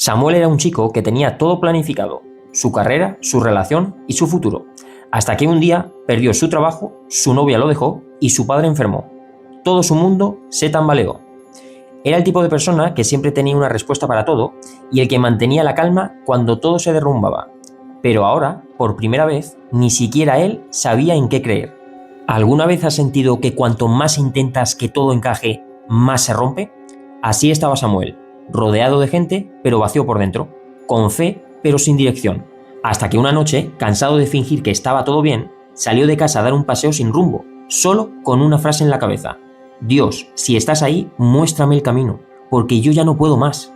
Samuel era un chico que tenía todo planificado, su carrera, su relación y su futuro, hasta que un día perdió su trabajo, su novia lo dejó y su padre enfermó. Todo su mundo se tambaleó. Era el tipo de persona que siempre tenía una respuesta para todo y el que mantenía la calma cuando todo se derrumbaba. Pero ahora, por primera vez, ni siquiera él sabía en qué creer. ¿Alguna vez has sentido que cuanto más intentas que todo encaje, más se rompe? Así estaba Samuel, rodeado de gente, pero vacío por dentro, con fe, pero sin dirección. Hasta que una noche, cansado de fingir que estaba todo bien, salió de casa a dar un paseo sin rumbo, solo con una frase en la cabeza: Dios, si estás ahí, muéstrame el camino, porque yo ya no puedo más.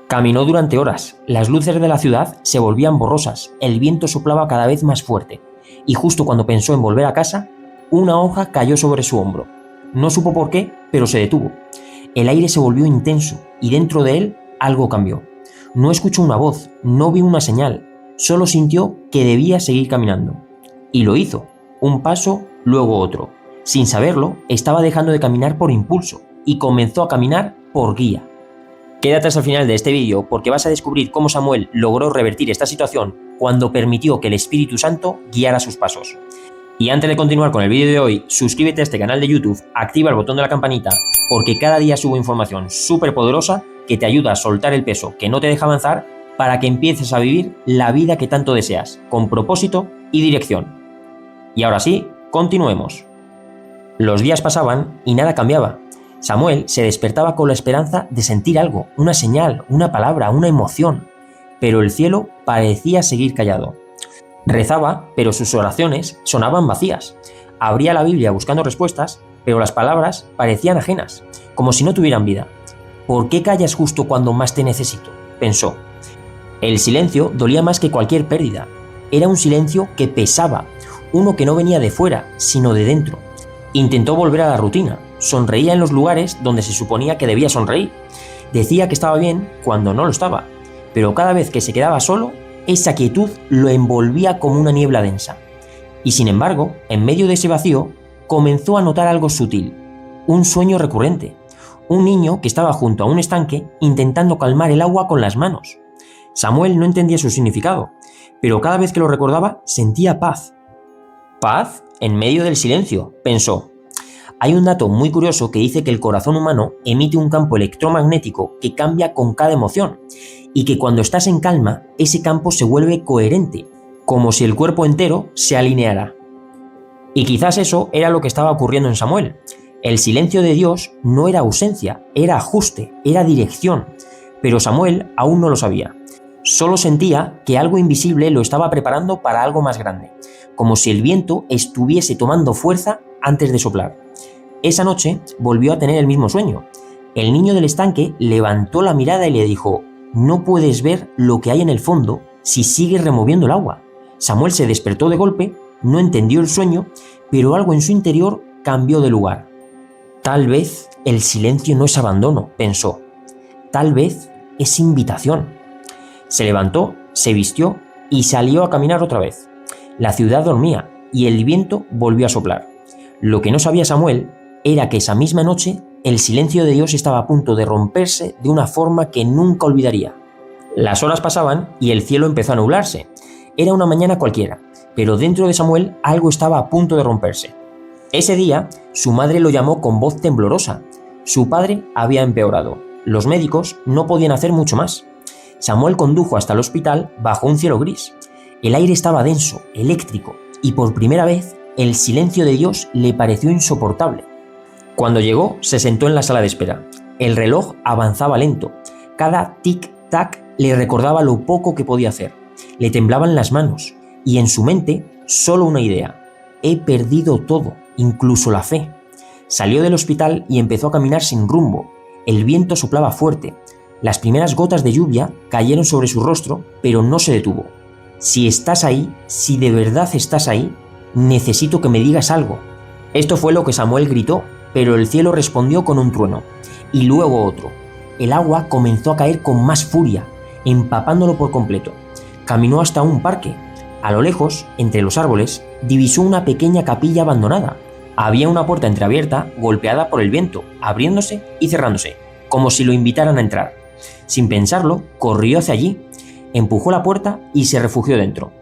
Caminó durante horas, las luces de la ciudad se volvían borrosas, el viento soplaba cada vez más fuerte, y justo cuando pensó en volver a casa, una hoja cayó sobre su hombro. No supo por qué, pero se detuvo. El aire se volvió intenso, y dentro de él algo cambió. No escuchó una voz, no vio una señal, solo sintió que debía seguir caminando. Y lo hizo, un paso, luego otro. Sin saberlo, estaba dejando de caminar por impulso, y comenzó a caminar por guía. Quédate hasta el final de este vídeo porque vas a descubrir cómo Samuel logró revertir esta situación cuando permitió que el Espíritu Santo guiara sus pasos. Y antes de continuar con el vídeo de hoy, suscríbete a este canal de YouTube, activa el botón de la campanita, porque cada día subo información súper poderosa que te ayuda a soltar el peso que no te deja avanzar para que empieces a vivir la vida que tanto deseas, con propósito y dirección. Y ahora sí, continuemos. Los días pasaban y nada cambiaba. Samuel se despertaba con la esperanza de sentir algo, una señal, una palabra, una emoción, pero el cielo parecía seguir callado. Rezaba, pero sus oraciones sonaban vacías. Abría la Biblia buscando respuestas, pero las palabras parecían ajenas, como si no tuvieran vida. ¿Por qué callas justo cuando más te necesito?, pensó. El silencio dolía más que cualquier pérdida. Era un silencio que pesaba, uno que no venía de fuera, sino de dentro. Intentó volver a la rutina, sonreía en los lugares donde se suponía que debía sonreír. Decía que estaba bien cuando no lo estaba, pero cada vez que se quedaba solo, esa quietud lo envolvía como una niebla densa. Y sin embargo, en medio de ese vacío, comenzó a notar algo sutil, un sueño recurrente, un niño que estaba junto a un estanque intentando calmar el agua con las manos. Samuel no entendía su significado, pero cada vez que lo recordaba sentía paz. Paz en medio del silencio, pensó. Hay un dato muy curioso que dice que el corazón humano emite un campo electromagnético que cambia con cada emoción y que cuando estás en calma, ese campo se vuelve coherente, como si el cuerpo entero se alineara. Y quizás eso era lo que estaba ocurriendo en Samuel. El silencio de Dios no era ausencia, era ajuste, era dirección, pero Samuel aún no lo sabía. Solo sentía que algo invisible lo estaba preparando para algo más grande, como si el viento estuviese tomando fuerza antes de soplar. Esa noche volvió a tener el mismo sueño. El niño del estanque levantó la mirada y le dijo: «No puedes ver lo que hay en el fondo si sigues removiendo el agua». Samuel se despertó de golpe, no entendió el sueño, pero algo en su interior cambió de lugar. Tal vez el silencio no es abandono, pensó. Tal vez es invitación. Se levantó, se vistió y salió a caminar otra vez. La ciudad dormía y el viento volvió a soplar. Lo que no sabía Samuel era que esa misma noche el silencio de Dios estaba a punto de romperse de una forma que nunca olvidaría. Las horas pasaban y el cielo empezó a nublarse. Era una mañana cualquiera, pero dentro de Samuel algo estaba a punto de romperse. Ese día, su madre lo llamó con voz temblorosa. Su padre había empeorado. Los médicos no podían hacer mucho más. Samuel condujo hasta el hospital bajo un cielo gris. El aire estaba denso, eléctrico, y por primera vez el silencio de Dios le pareció insoportable. Cuando llegó, se sentó en la sala de espera. El reloj avanzaba lento. Cada tic-tac le recordaba lo poco que podía hacer. Le temblaban las manos, y en su mente solo una idea: he perdido todo, incluso la fe. Salió del hospital y empezó a caminar sin rumbo. El viento soplaba fuerte. Las primeras gotas de lluvia cayeron sobre su rostro, pero no se detuvo. Si estás ahí, si de verdad estás ahí, necesito que me digas algo. Esto fue lo que Samuel gritó, pero el cielo respondió con un trueno, y luego otro. El agua comenzó a caer con más furia, empapándolo por completo. Caminó hasta un parque. A lo lejos, entre los árboles, divisó una pequeña capilla abandonada. Había una puerta entreabierta, golpeada por el viento, abriéndose y cerrándose, como si lo invitaran a entrar. Sin pensarlo, corrió hacia allí, empujó la puerta y se refugió dentro.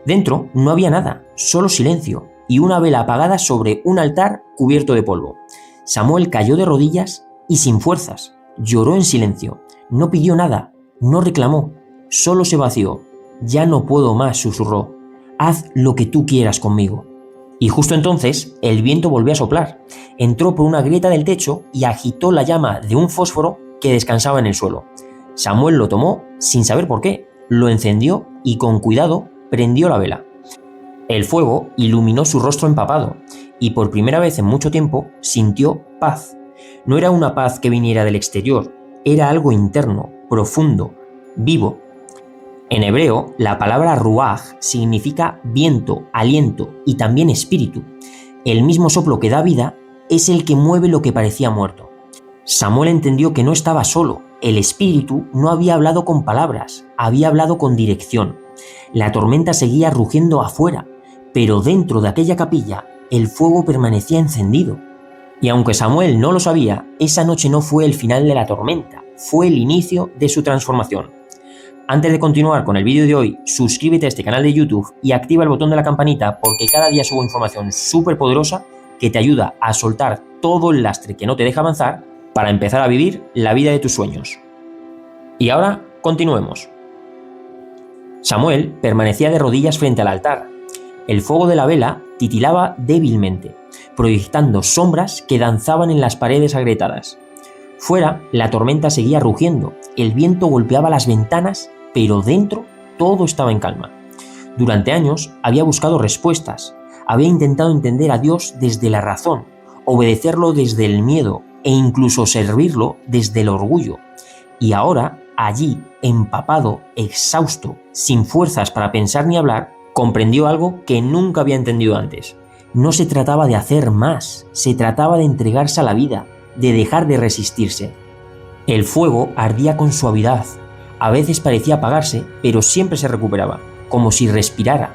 Dentro no había nada, solo silencio y una vela apagada sobre un altar cubierto de polvo. Samuel cayó de rodillas y sin fuerzas. Lloró en silencio. No pidió nada, no reclamó, solo se vació. «Ya no puedo más», susurró. «Haz lo que tú quieras conmigo». Y justo entonces el viento volvió a soplar. Entró por una grieta del techo y agitó la llama de un fósforo que descansaba en el suelo. Samuel lo tomó sin saber por qué, lo encendió y con cuidado prendió la vela. El fuego iluminó su rostro empapado y por primera vez en mucho tiempo sintió paz. No era una paz que viniera del exterior, era algo interno, profundo, vivo. En hebreo, la palabra ruaj significa viento, aliento y también espíritu. El mismo soplo que da vida es el que mueve lo que parecía muerto. Samuel entendió que no estaba solo. El espíritu no había hablado con palabras, había hablado con dirección. La tormenta seguía rugiendo afuera, pero dentro de aquella capilla el fuego permanecía encendido. Y aunque Samuel no lo sabía, esa noche no fue el final de la tormenta, fue el inicio de su transformación. Antes de continuar con el vídeo de hoy, suscríbete a este canal de YouTube y activa el botón de la campanita porque cada día subo información súper poderosa que te ayuda a soltar todo el lastre que no te deja avanzar para empezar a vivir la vida de tus sueños. Y ahora, continuemos. Samuel permanecía de rodillas frente al altar. El fuego de la vela titilaba débilmente, proyectando sombras que danzaban en las paredes agrietadas. Fuera, la tormenta seguía rugiendo, el viento golpeaba las ventanas, pero dentro todo estaba en calma. Durante años había buscado respuestas, había intentado entender a Dios desde la razón, obedecerlo desde el miedo e incluso servirlo desde el orgullo. Y ahora, allí, empapado, exhausto, sin fuerzas para pensar ni hablar, comprendió algo que nunca había entendido antes. No se trataba de hacer más, se trataba de entregarse a la vida, de dejar de resistirse. El fuego ardía con suavidad, a veces parecía apagarse, pero siempre se recuperaba, como si respirara.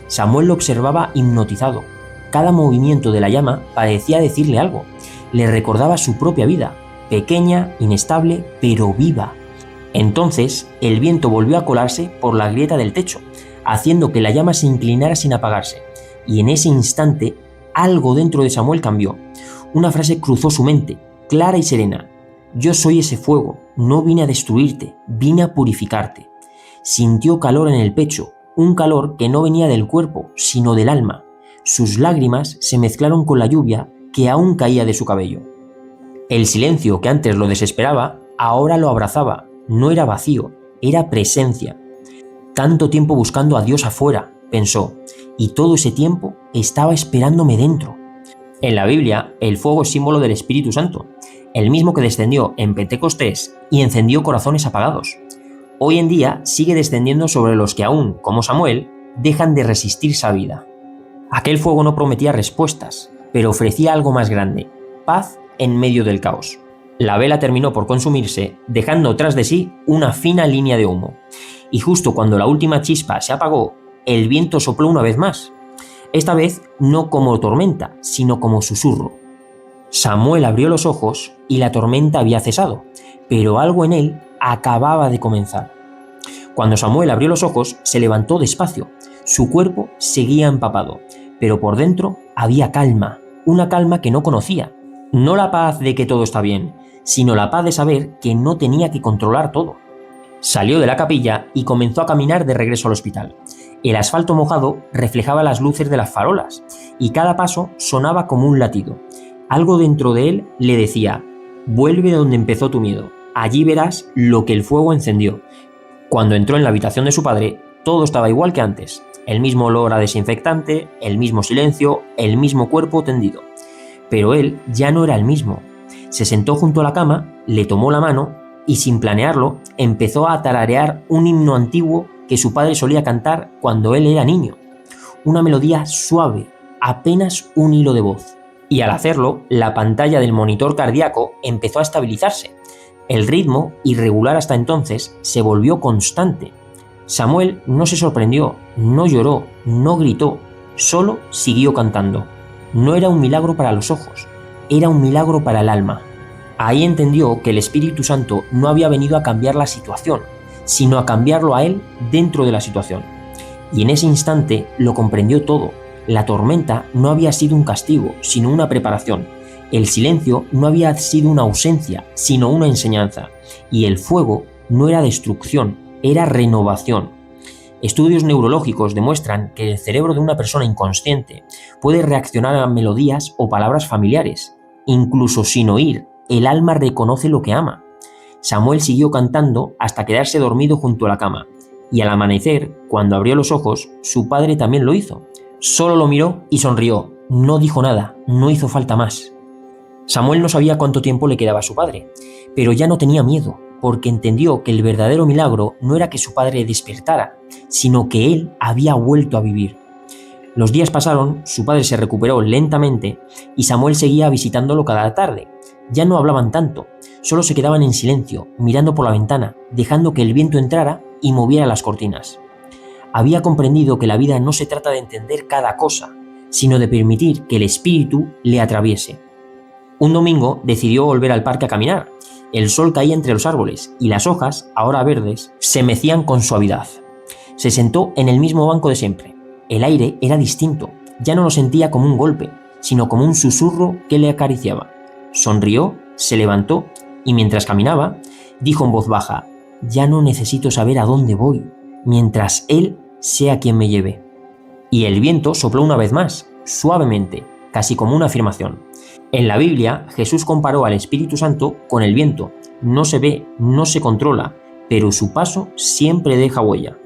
Samuel lo observaba hipnotizado. Cada movimiento de la llama parecía decirle algo, le recordaba su propia vida, pequeña, inestable, pero viva. Entonces, el viento volvió a colarse por la grieta del techo, haciendo que la llama se inclinara sin apagarse, y en ese instante, algo dentro de Samuel cambió. Una frase cruzó su mente, clara y serena. «Yo soy ese fuego, no vine a destruirte, vine a purificarte». Sintió calor en el pecho, un calor que no venía del cuerpo, sino del alma. Sus lágrimas se mezclaron con la lluvia que aún caía de su cabello. El silencio que antes lo desesperaba, ahora lo abrazaba. No era vacío, era presencia. Tanto tiempo buscando a Dios afuera, pensó, y todo ese tiempo estaba esperándome dentro. En la Biblia, el fuego es símbolo del Espíritu Santo, el mismo que descendió en Pentecostés y encendió corazones apagados. Hoy en día sigue descendiendo sobre los que aún, como Samuel, dejan de resistirse a vida. Aquel fuego no prometía respuestas, pero ofrecía algo más grande, paz en medio del caos. La vela terminó por consumirse, dejando tras de sí una fina línea de humo. Y justo cuando la última chispa se apagó, el viento sopló una vez más. Esta vez no como tormenta, sino como susurro. Samuel abrió los ojos y la tormenta había cesado, pero algo en él acababa de comenzar. Cuando Samuel abrió los ojos, se levantó despacio. Su cuerpo seguía empapado, pero por dentro había calma, una calma que no conocía. No la paz de que todo está bien, sino la paz de saber que no tenía que controlar todo. Salió de la capilla y comenzó a caminar de regreso al hospital. El asfalto mojado reflejaba las luces de las farolas y cada paso sonaba como un latido. Algo dentro de él le decía: «Vuelve donde empezó tu miedo, allí verás lo que el fuego encendió». Cuando entró en la habitación de su padre, todo estaba igual que antes. El mismo olor a desinfectante, el mismo silencio, el mismo cuerpo tendido. Pero él ya no era el mismo. Se sentó junto a la cama, le tomó la mano y sin planearlo empezó a tararear un himno antiguo que su padre solía cantar cuando él era niño. Una melodía suave, apenas un hilo de voz. Y al hacerlo, la pantalla del monitor cardíaco empezó a estabilizarse. El ritmo, irregular hasta entonces, se volvió constante. Samuel no se sorprendió, no lloró, no gritó, solo siguió cantando. No era un milagro para los ojos, era un milagro para el alma. Ahí entendió que el Espíritu Santo no había venido a cambiar la situación, sino a cambiarlo a él dentro de la situación. Y en ese instante lo comprendió todo. La tormenta no había sido un castigo, sino una preparación. El silencio no había sido una ausencia, sino una enseñanza. Y el fuego no era destrucción, era renovación. Estudios neurológicos demuestran que el cerebro de una persona inconsciente puede reaccionar a melodías o palabras familiares. Incluso sin oír, el alma reconoce lo que ama. Samuel siguió cantando hasta quedarse dormido junto a la cama. Y al amanecer, cuando abrió los ojos, su padre también lo hizo. Solo lo miró y sonrió. No dijo nada, no hizo falta más. Samuel no sabía cuánto tiempo le quedaba a su padre, pero ya no tenía miedo, porque entendió que el verdadero milagro no era que su padre despertara, sino que él había vuelto a vivir. Los días pasaron, su padre se recuperó lentamente y Samuel seguía visitándolo cada tarde. Ya no hablaban tanto, solo se quedaban en silencio, mirando por la ventana, dejando que el viento entrara y moviera las cortinas. Había comprendido que la vida no se trata de entender cada cosa, sino de permitir que el espíritu le atraviese. Un domingo decidió volver al parque a caminar. El sol caía entre los árboles y las hojas, ahora verdes, se mecían con suavidad. Se sentó en el mismo banco de siempre. El aire era distinto, ya no lo sentía como un golpe, sino como un susurro que le acariciaba. Sonrió, se levantó y mientras caminaba, dijo en voz baja: «Ya no necesito saber a dónde voy, mientras Él sea quien me lleve». Y el viento sopló una vez más, suavemente, casi como una afirmación. En la Biblia, Jesús comparó al Espíritu Santo con el viento. No se ve, no se controla, pero su paso siempre deja huella.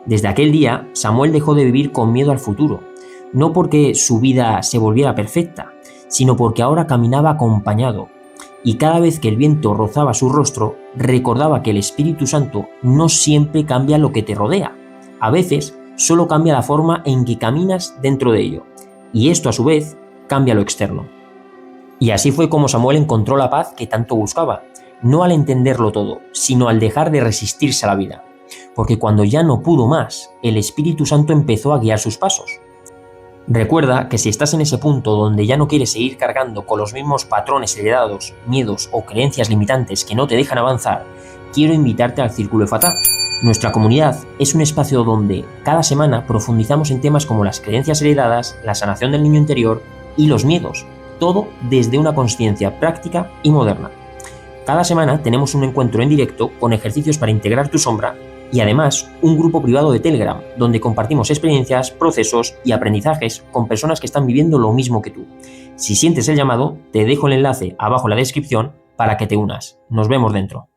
Desde aquel día, Samuel dejó de vivir con miedo al futuro, no porque su vida se volviera perfecta, sino porque ahora caminaba acompañado. Y cada vez que el viento rozaba su rostro, recordaba que el Espíritu Santo no siempre cambia lo que te rodea. A veces, solo cambia la forma en que caminas dentro de ello. Y esto, a su vez, cambia lo externo. Y así fue como Samuel encontró la paz que tanto buscaba, no al entenderlo todo, sino al dejar de resistirse a la vida. Porque cuando ya no pudo más, el Espíritu Santo empezó a guiar sus pasos. Recuerda que si estás en ese punto donde ya no quieres seguir cargando con los mismos patrones heredados, miedos o creencias limitantes que no te dejan avanzar, quiero invitarte al Círculo de Fatah. Nuestra comunidad es un espacio donde cada semana profundizamos en temas como las creencias heredadas, la sanación del niño interior y los miedos, todo desde una consciencia práctica y moderna. Cada semana tenemos un encuentro en directo con ejercicios para integrar tu sombra y además un grupo privado de Telegram donde compartimos experiencias, procesos y aprendizajes con personas que están viviendo lo mismo que tú. Si sientes el llamado, te dejo el enlace abajo en la descripción para que te unas. Nos vemos dentro.